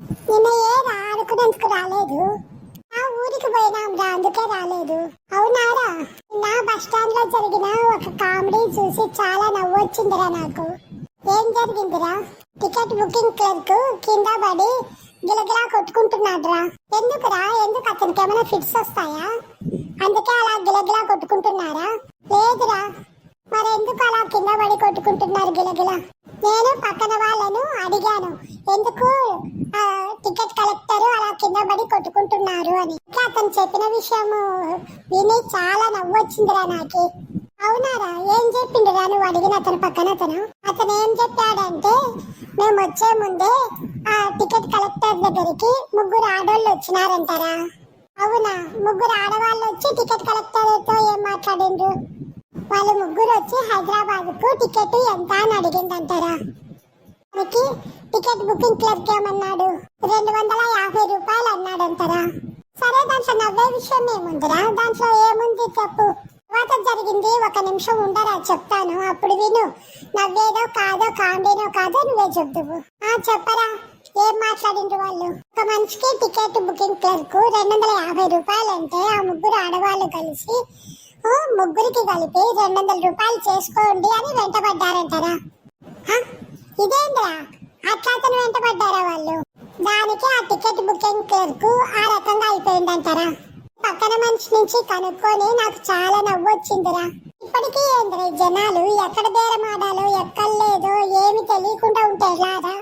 నిన్న ఏరా ఆడుకునేందుకు రాలేదు? ఆ ఊరికి పోయినాం రా, అందుకే రాలేదు. అవునారా? నా బస్ స్టాండ్ లో జరిగిన ఒక కామెడీ చూసి చాలా నవ్వొచ్చిందిరా నాకు. ఏం జరిగిందిరా? టికెట్ బుకింగ్ క్లర్క్ కింద పడి గిలగిలా కొట్టుకుంటున్నాడురా. ఎందుకురా? ఎందుకు అతనికి ఏమైనా ఫిట్స్ వస్తాయా? అందుకే అలా గిలగిలా కొట్టుకుంటున్నారా? లేదురా. మరి ఎందుకు అలా కింద పడి కొట్టుకుంటున్నారు గిలగిలా? నేను పక్కన వాళ్ళను అడిగాను, ఎందుకు టికెట్ కలెక్టర్ అలా కింద పడి కొట్టుకుంటున్నారు అని. అతను చెప్పిన విషయం విని చాలా నవ్వొచ్చిందిరా నాకు. అవునారా? ఏం చెప్పిండురా నువ్వు అడిగిన అతను పక్కన అతను ఏం చెప్పాడంటే, మేము వచ్చే ముందే ఆ టికెట్ కలెక్టర్ దగ్గరికి ముగ్గురు ఆడవాళ్ళు వచ్చినారంటారా. అవునా? ముగ్గురు ఆడవాళ్ళు వచ్చి టికెట్ కలెక్టర్ తో ఏం మాట్లాడిండ్రు? వాళ్ళు ముగ్గురు వచ్చి హైదరాబాద్ కు టికెట్ ఎంత అని అడిగిందంటారా. మనకి టికెట్ బుకింగ్ క్లర్క్ ఏమన్నాడు? 250 రూపాయలు అన్నాడంటారా. సరే, దాంట్లో నవ్వే విషయం ఏముందిరా? దాంట్లో ఏముంది చెప్పు. తర్వాత జరిగింది ఒక నిమిషం ఉండరా, చెప్తాను, అప్పుడు విను. నవ్వేదో కాదో కామెడీనో కాదో నువ్వే చెప్దువు. చెప్పరా, ఏం మాట్లాడిండ్రు వాళ్ళు? ఒక మనిషికి టికెట్ బుకింగ్ క్లర్క్ 250 రూపాయలు అంటే ఆ ముగ్గురు ఆడవాళ్ళు కలిసి ముగ్గురికి కలిపి 200 రూపాయలు చేసుకోండి అని వెంటబడ్డారంటారా. ఇదేంద్రా, అట్లా అతను వెంటబడ్డారా వాళ్ళు? దానికి ఆ టికెట్ బుకింగ్ క్లర్క్ ఆ రకంగా అయిపోయిందంటారా. పక్కన మనిషి నుంచి కనుక్కొని నాకు చాలా నవ్వొచ్చిందిరా. ఇప్పటికీ ఏంద్రా జనాలు ఎక్కడ బేరం ఆడాలో ఎక్కడ లేదో ఏమి తెలియకుండా ఉంటే ఎలారా?